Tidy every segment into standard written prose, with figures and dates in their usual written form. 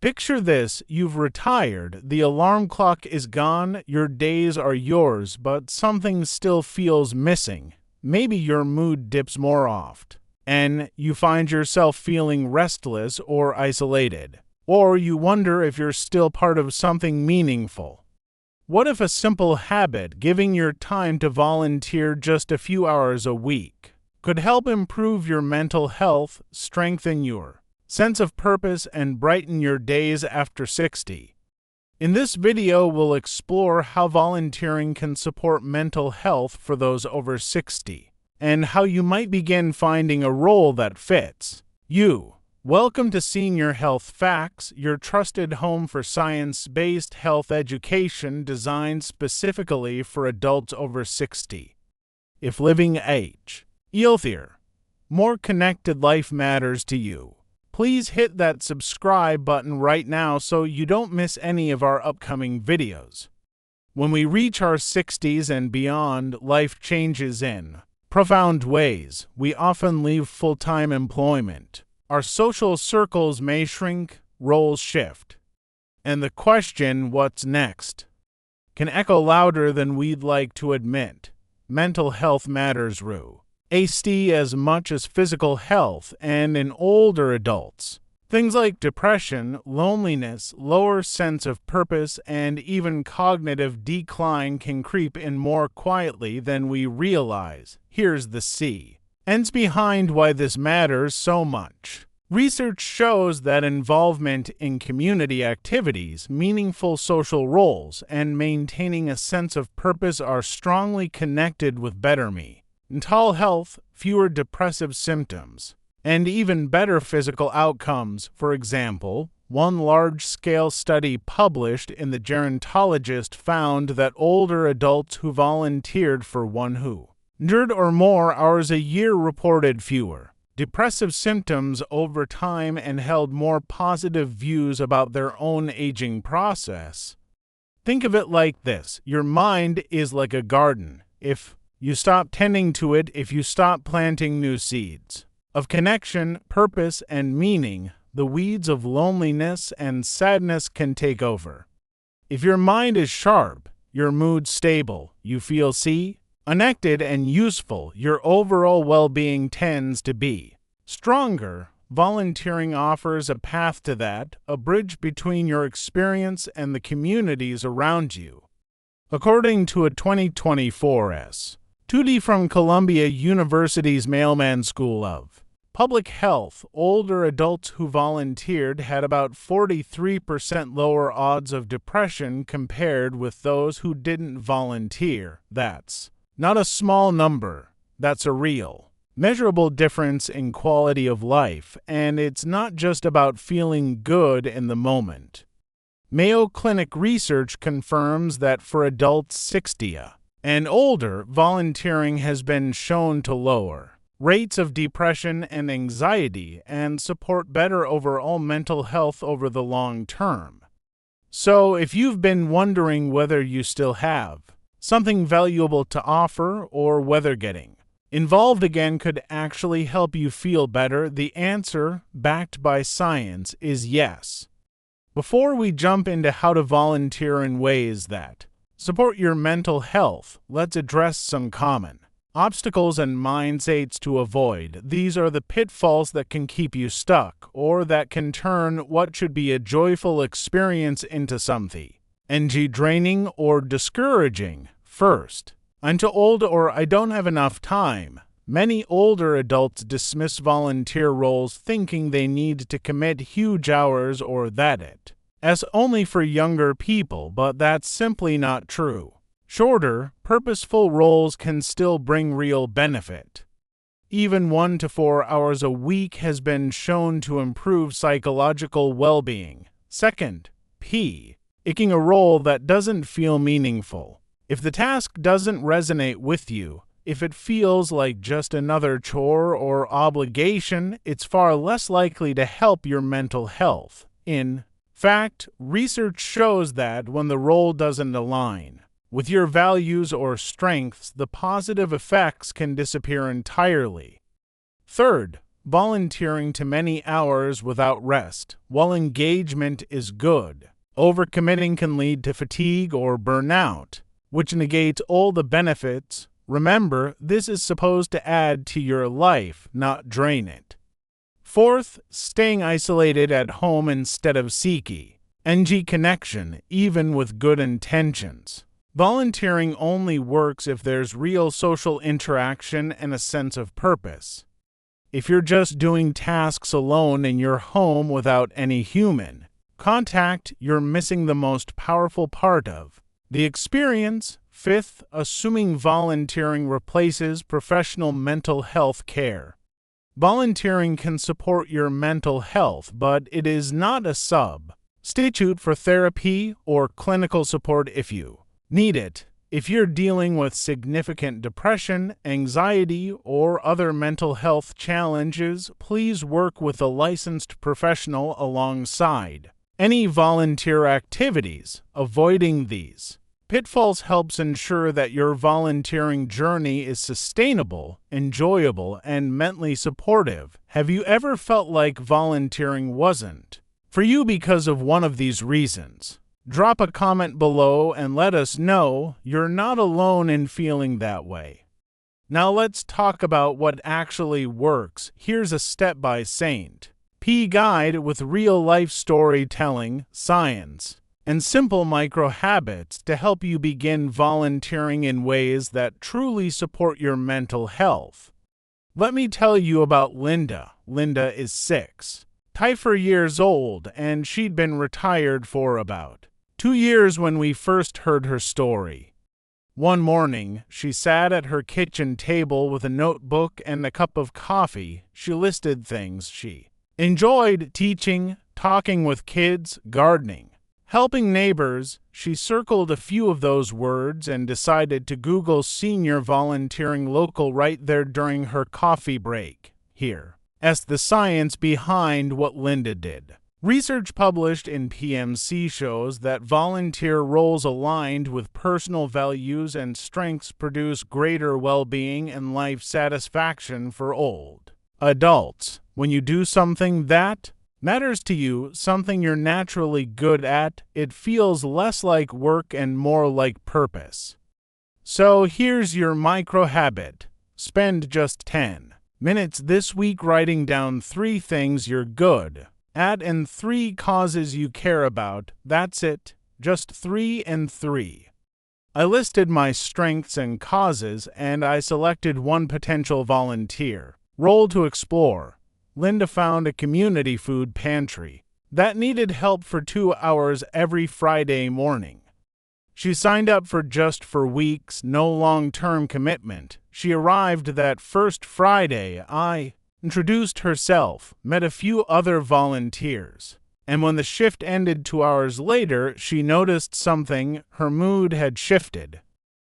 Picture this: you've retired, the alarm clock is gone, your days are yours, but something still feels missing. Maybe your mood dips more oft, and you find yourself feeling restless or isolated. Or you wonder if you're still part of something meaningful. What if a simple habit, giving your time to volunteer just a few hours a week, could help improve your mental health, strengthen your sense of purpose, and brighten your days after 60? In this video, we'll explore how volunteering can support mental health for those over 60, and how you might begin finding a role that fits you. Welcome to Senior Health Facts, your trusted home for science-based health education designed specifically for adults over 60. If living age, healthier, more connected life matters to you, please hit that subscribe button right now so you don't miss any of our upcoming videos. When we reach our 60s and beyond, life changes in profound ways. We often leave full-time employment. Our social circles may shrink, roles shift, and the question, what's next, can echo louder than we'd like to admit. Mental health matters as much as physical health, and in older adults, things like depression, loneliness, lower sense of purpose, and even cognitive decline can creep in more quietly than we realize. Here's the science behind why this matters so much. Research shows that involvement in community activities, meaningful social roles, and maintaining a sense of purpose are strongly connected with better mental health, fewer depressive symptoms, and even better physical outcomes. For example, one large-scale study published in the Gerontologist found that older adults who volunteered for 100 or more hours a year reported fewer depressive symptoms over time and held more positive views about their own aging process. Think of it like this: your mind is like a garden. If you stop tending to it, if you stop planting new seeds of connection, purpose, and meaning, the weeds of loneliness and sadness can take over. If your mind is sharp, your mood stable, you feel connected and useful, your overall well-being tends to be stronger. Volunteering offers a path to that, a bridge between your experience and the communities around you. According to a 2024 study from Columbia University's Mailman School of Public Health, older adults who volunteered had about 43% lower odds of depression compared with those who didn't volunteer. That's not a small number. That's a real, measurable difference in quality of life, and it's not just about feeling good in the moment. Mayo Clinic research confirms that for adults 60 and older, volunteering has been shown to lower rates of depression and anxiety and support better overall mental health over the long term. So, if you've been wondering whether you still have something valuable to offer or whether getting involved again could actually help you feel better, the answer, backed by science, is yes. Before we jump into how to volunteer in ways that support your mental health, let's address some common obstacles and mindsets to avoid. These are the pitfalls that can keep you stuck, or that can turn what should be a joyful experience into something draining or discouraging. First, I'm too old or I don't have enough time. Many older adults dismiss volunteer roles thinking they need to commit huge hours or that it's only for younger people, but that's simply not true. Shorter, purposeful roles can still bring real benefit. Even 1 to 4 hours a week has been shown to improve psychological well-being. Second, picking a role that doesn't feel meaningful. If the task doesn't resonate with you, if it feels like just another chore or obligation, it's far less likely to help your mental health. In fact, research shows that when the role doesn't align with your values or strengths, the positive effects can disappear entirely. Third, volunteering to many hours without rest. While engagement is good, overcommitting can lead to fatigue or burnout, which negates all the benefits. Remember, this is supposed to add to your life, not drain it. Fourth, staying isolated at home instead of seeking connection, even with good intentions. Volunteering only works if there's real social interaction and a sense of purpose. If you're just doing tasks alone in your home without any human contact, you're missing the most powerful part of the experience. Fifth, assuming volunteering replaces professional mental health care. Volunteering can support your mental health, but it is not a substitute for therapy or clinical support if you need it. If you're dealing with significant depression, anxiety, or other mental health challenges, please work with a licensed professional alongside any volunteer activities. Avoiding these pitfalls helps ensure that your volunteering journey is sustainable, enjoyable, and mentally supportive. Have you ever felt like volunteering wasn't for you because of one of these reasons? Drop a comment below and let us know. You're not alone in feeling that way. Now let's talk about what actually works. Here's a step-by-St. P guide with real-life storytelling, science, and simple micro-habits to help you begin volunteering in ways that truly support your mental health. Let me tell you about Linda. Linda is 6 years old, and she'd been retired for about 2 years when we first heard her story. One morning, she sat at her kitchen table with a notebook and a cup of coffee. She listed things she enjoyed: teaching, talking with kids, gardening, helping neighbors. She circled a few of those words and decided to Google senior volunteering local right there during her coffee break. Here's the science behind what Linda did. Research published in PMC shows that volunteer roles aligned with personal values and strengths produce greater well-being and life satisfaction for old adults. When you do something that matters to you, something you're naturally good at, it feels less like work and more like purpose. So here's your micro habit. Spend just 10 minutes this week writing down 3 things you're good at and 3 causes you care about. That's it. Just 3 and 3. I listed my strengths and causes, and I selected one potential volunteer role to explore. Linda found a community food pantry that needed help for 2 hours every Friday morning. She signed up for just 4 weeks, no long-term commitment. She arrived that first Friday. I introduced herself, met a few other volunteers, and when the shift ended 2 hours later, she noticed something. Her mood had shifted.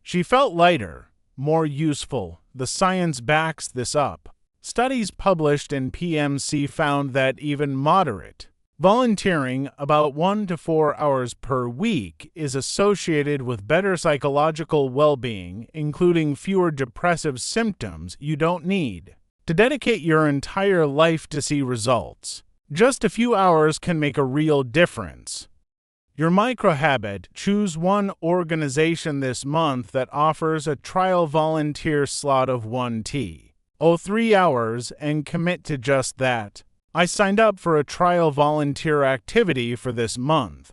She felt lighter, more useful. The science backs this up. Studies published in PMC found that even moderate volunteering, about 1 to 4 hours per week, is associated with better psychological well-being, including fewer depressive symptoms. You don't need to dedicate your entire life to see results. Just a few hours can make a real difference. Your micro-habit: choose one organization this month that offers a trial volunteer slot of 3 hours and commit to just that. I signed up for a trial volunteer activity for this month.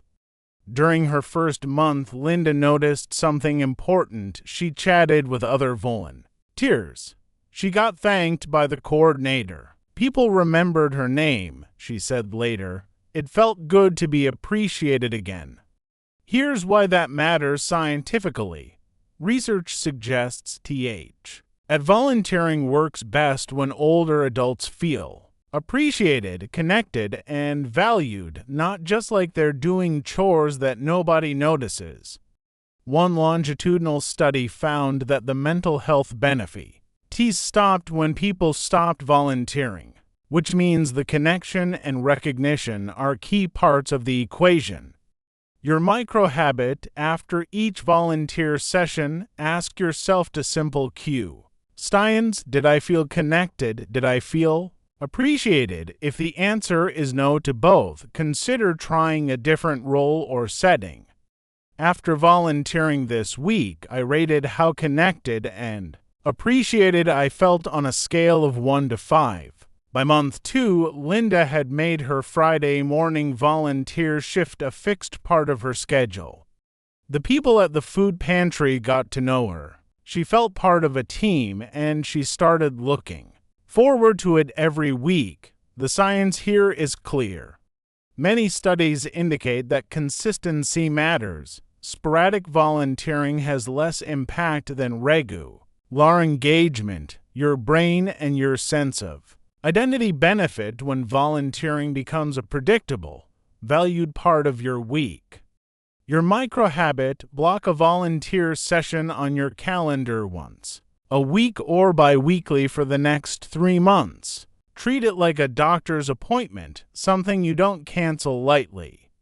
During her first month, Linda noticed something important. She chatted with other volunteers. She got thanked by the coordinator. People remembered her name, she said later. It felt good to be appreciated again. Here's why that matters scientifically. Research suggests that volunteering works best when older adults feel appreciated, connected, and valued, not just like they're doing chores that nobody notices. One longitudinal study found that the mental health benefits stopped when people stopped volunteering, which means the connection and recognition are key parts of the equation. Your micro-habit: after each volunteer session, ask yourself a simple Q. Steins, did I feel connected? Did I feel Appreciated. If the answer is no to both, consider trying a different role or setting. After volunteering this week, I rated how connected and appreciated I felt on a scale of 1 to 5. By month 2, Linda had made her Friday morning volunteer shift a fixed part of her schedule. The people at the food pantry got to know her. She felt part of a team, and she started looking forward to it every week. The science here is clear. Many studies indicate that consistency matters. Sporadic volunteering has less impact than regular engagement. Your brain and your sense of identity benefit when volunteering becomes a predictable, valued part of your week. Your micro-habit: block a volunteer session on your calendar once a week or bi-weekly for the next 3 months. Treat it like a doctor's appointment, something you don't cancel lightly.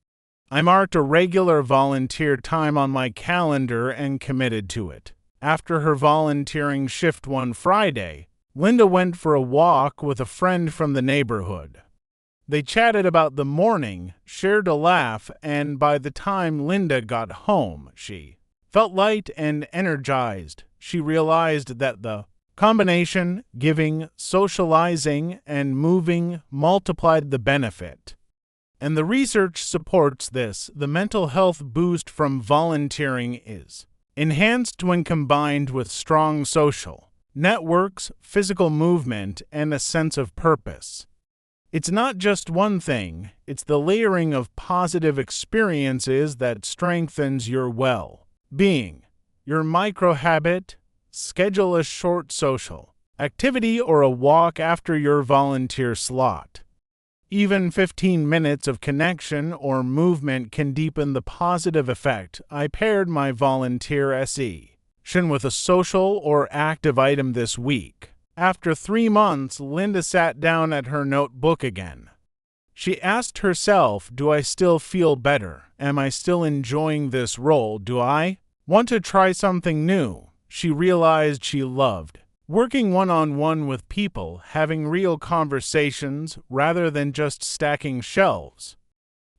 I marked a regular volunteer time on my calendar and committed to it. After her volunteering shift one Friday, Linda went for a walk with a friend from the neighborhood. They chatted about the morning, shared a laugh, and by the time Linda got home, she felt light and energized. She realized that the combination, giving, socializing, and moving, multiplied the benefit. And the research supports this. The mental health boost from volunteering is enhanced when combined with strong social networks, physical movement, and a sense of purpose. It's not just one thing, it's the layering of positive experiences that strengthens your well-being. Your micro-habit: schedule a short social activity or a walk after your volunteer slot. Even 15 minutes of connection or movement can deepen the positive effect. I paired my volunteer session with a social or active item this week. After 3 months, Linda sat down at her notebook again. She asked herself, do I still feel better? Am I still enjoying this role? Do I want to try something new? She realized she loved working one-on-one with people, having real conversations rather than just stacking shelves.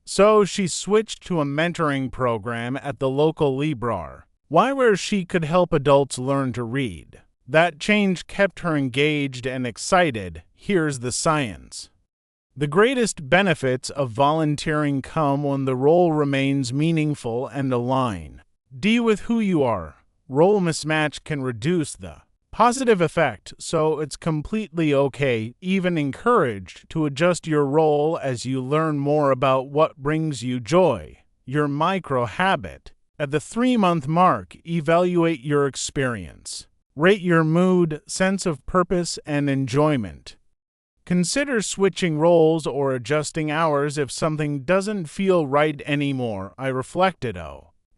So she switched to a mentoring program at the local library, where she could help adults learn to read. That change kept her engaged and excited. Here's the science. The greatest benefits of volunteering come when the role remains meaningful and aligned with who you are. Role mismatch can reduce the positive effect, so it's completely okay, even encouraged, to adjust your role as you learn more about what brings you joy. Your micro-habit. At the 3-month mark, evaluate your experience. Rate your mood, sense of purpose, and enjoyment. Consider switching roles or adjusting hours if something doesn't feel right anymore. I reflected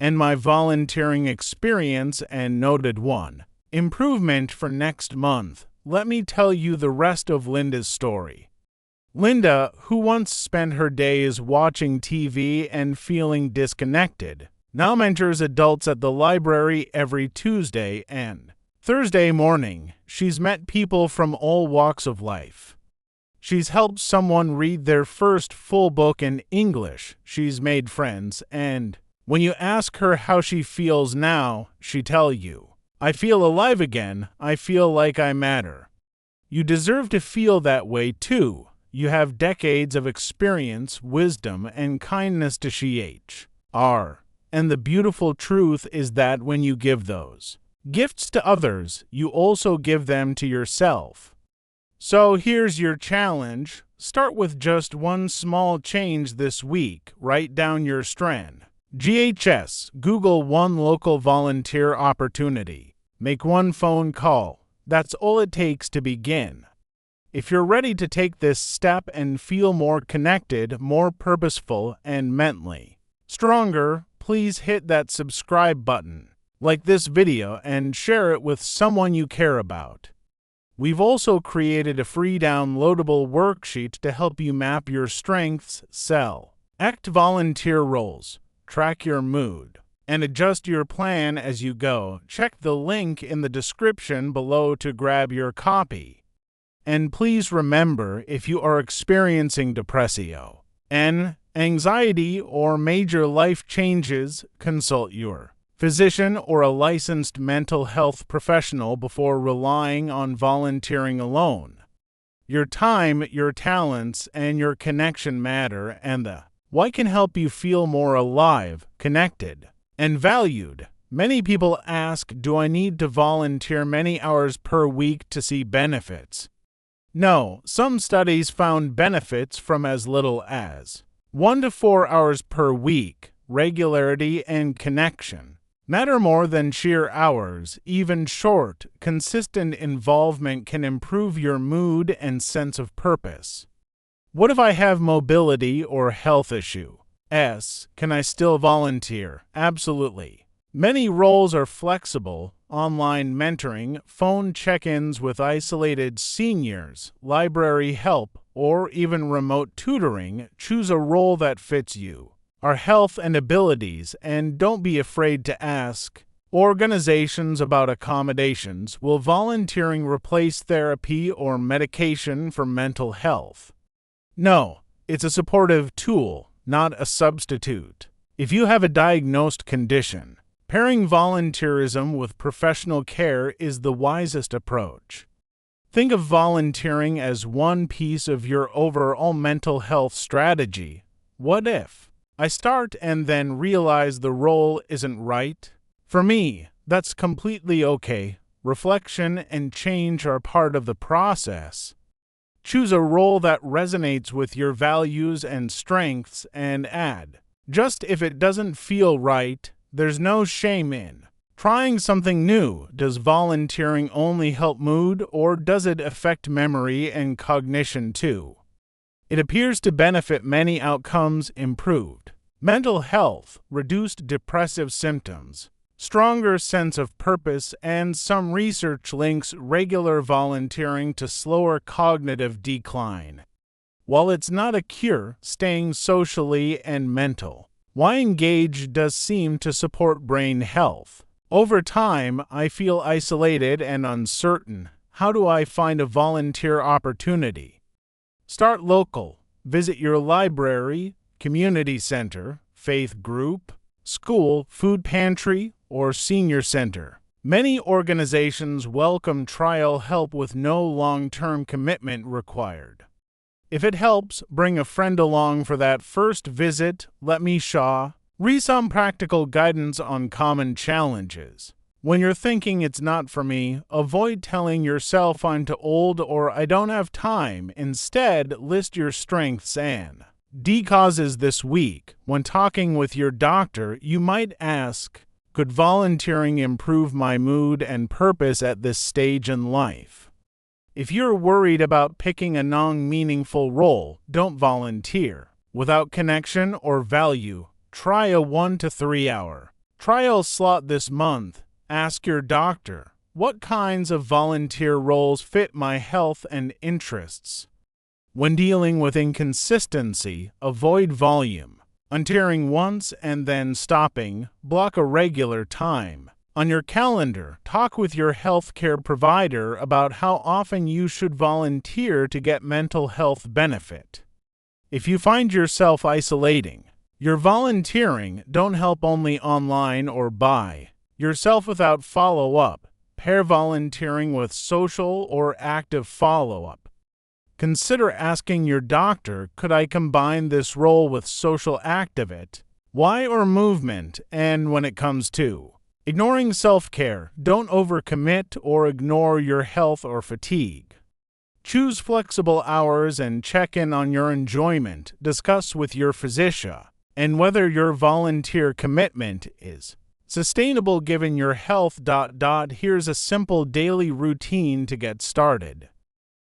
and my volunteering experience and noted one improvement for next month. Let me tell you the rest of Linda's story. Linda, who once spent her days watching TV and feeling disconnected, now mentors adults at the library every Tuesday and Thursday morning. She's met people from all walks of life. She's helped someone read their first full book in English. She's made friends, and when you ask her how she feels now, she tells you, I feel alive again. I feel like I matter. You deserve to feel that way too. You have decades of experience, wisdom, and kindness to share. And the beautiful truth is that when you give those gifts to others, you also give them to yourself. So here's your challenge. Start with just one small change this week. Write down your strength. Google one local volunteer opportunity. Make one phone call. That's all it takes to begin. If you're ready to take this step and feel more connected, more purposeful, and mentally stronger, please hit that subscribe button, like this video, and share it with someone you care about. We've also created a free downloadable worksheet to help you map your strengths, select volunteer roles, track your mood, and adjust your plan as you go. Check the link in the description below to grab your copy. And please remember, if you are experiencing depressio, anxiety, or major life changes, consult your physician or a licensed mental health professional before relying on volunteering alone. Your time, your talents, and your connection matter, and the why can help you feel more alive, connected, and valued. Many people ask, do I need to volunteer many hours per week to see benefits? No, some studies found benefits from as little as 1 to 4 hours per week. Regularity and connection matter more than sheer hours. Even short, consistent involvement can improve your mood and sense of purpose. What if I have mobility or health issue? Can I still volunteer? Absolutely. Many roles are flexible: online mentoring, phone check-ins with isolated seniors, library help, or even remote tutoring. Choose a role that fits you, our health and abilities, and don't be afraid to ask organizations about accommodations. Will volunteering replace therapy or medication for mental health? No, it's a supportive tool, not a substitute. If you have a diagnosed condition, pairing volunteerism with professional care is the wisest approach. Think of volunteering as one piece of your overall mental health strategy. What if I start and then realize the role isn't right? For me, that's completely okay. Reflection and change are part of the process. Choose a role that resonates with your values and strengths and add. Just if it doesn't feel right, there's no shame in trying something new. Does volunteering only help mood, or does it affect memory and cognition too? It appears to benefit many outcomes: improved mental health, reduced depressive symptoms, stronger sense of purpose, and some research links regular volunteering to slower cognitive decline. While it's not a cure, staying socially and mental why engage does seem to support brain health. Over time, I feel isolated and uncertain. How do I find a volunteer opportunity? Start local. Visit your library, community center, faith group, school, food pantry, or senior center. Many organizations welcome trial help with no long-term commitment required. If it helps, bring a friend along for that first visit. Let me read some practical guidance on common challenges. When you're thinking it's not for me, avoid telling yourself I'm too old or I don't have time. Instead, list your strengths and causes this week. When talking with your doctor, you might ask, could volunteering improve my mood and purpose at this stage in life? If you're worried about picking a non-meaningful role, don't volunteer. Without connection or value, try a 1 to 3 hour trial slot this month. Ask your doctor, what kinds of volunteer roles fit my health and interests? When dealing with inconsistency, avoid volume. Volunteering once and then stopping. Block a regular time on your calendar. Talk with your healthcare provider about how often you should volunteer to get mental health benefit. If you find yourself isolating your volunteering, don't help only online or by yourself without follow-up. Pair volunteering with social or active follow-up. Consider asking your doctor, could I combine this role with social activity, or movement? And when it comes to ignoring self-care, don't overcommit or ignore your health or fatigue. Choose flexible hours and check in on your enjoyment. Discuss with your physician and whether your volunteer commitment is sustainable given your health. Here's a simple daily routine to get started.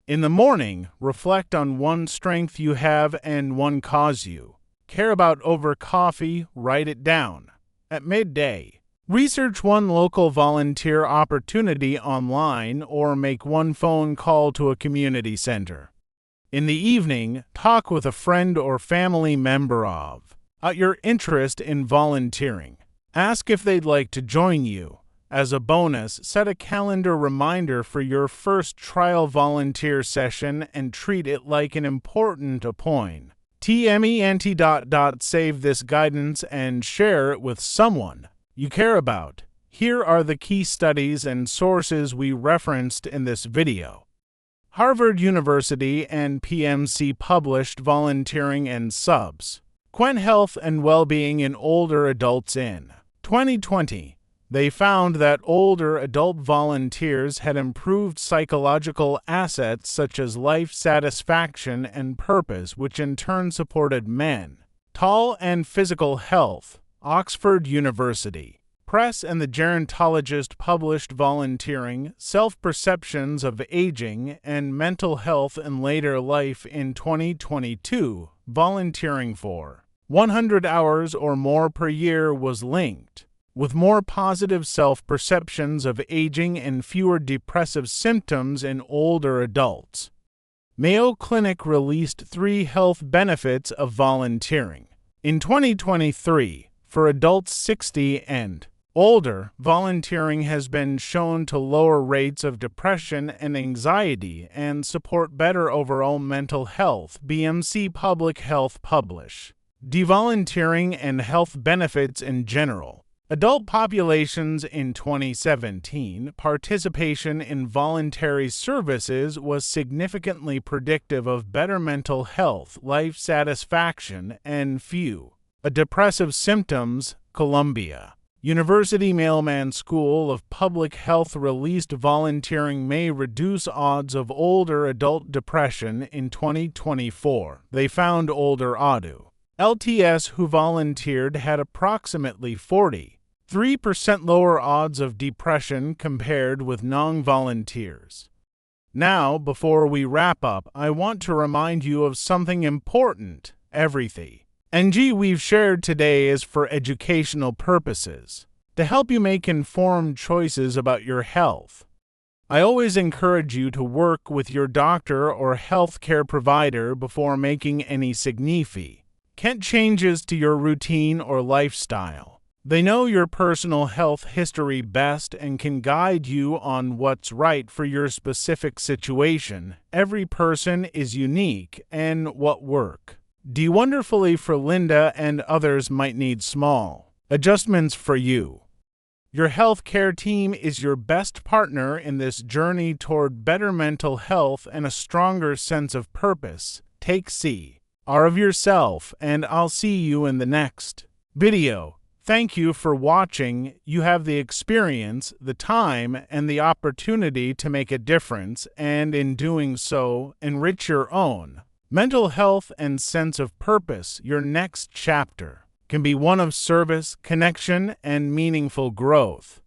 In the morning, reflect on one strength you have and one cause you care about over coffee. Write it down. At midday, research one local volunteer opportunity online or make one phone call to a community center. In the evening, talk with a friend or family member about your interest in volunteering. Ask if they'd like to join you. As a bonus, set a calendar reminder for your first trial volunteer session and treat it like an important appointment. Save this guidance and share it with someone you care about. Here are the key studies and sources we referenced in this video. Harvard University and PMC published Volunteering and Subs. Quent Health and Wellbeing in Older Adults in 2020. They found that older adult volunteers had improved psychological assets such as life satisfaction and purpose, which in turn supported mental and physical health. Oxford University Press and the gerontologist published Volunteering, Self-Perceptions of Aging and Mental Health in Later Life in 2022. Volunteering for 100 hours or more per year was linked with more positive self-perceptions of aging and fewer depressive symptoms in older adults. Mayo Clinic released 3 health benefits of volunteering. In 2023, for adults 60 and older, volunteering has been shown to lower rates of depression and anxiety and support better overall mental health. BMC Public Health publish. Devolunteering and health benefits in general. Adult populations in 2017, participation in voluntary services was significantly predictive of better mental health, life satisfaction, and few depressive symptoms. Columbia University Mailman School of Public Health released volunteering may reduce odds of older adult depression in 2024. They found older LTS who volunteered had approximately 43% lower odds of depression compared with non-volunteers. Now, before we wrap up, I want to remind you of something important. Everything we've shared today is for educational purposes, to help you make informed choices about your health. I always encourage you to work with your doctor or healthcare provider before making any significant changes to your routine or lifestyle. They know your personal health history best and can guide you on what's right for your specific situation. Every person is unique, and what works wonderfully for Linda and others might need small adjustments for you. Your healthcare team is your best partner in this journey toward better mental health and a stronger sense of purpose. Take care of yourself, and I'll see you in the next video. Thank you for watching. You have the experience, the time, and the opportunity to make a difference, and in doing so, enrich your own mental health and sense of purpose. Your next chapter can be one of service, connection, and meaningful growth.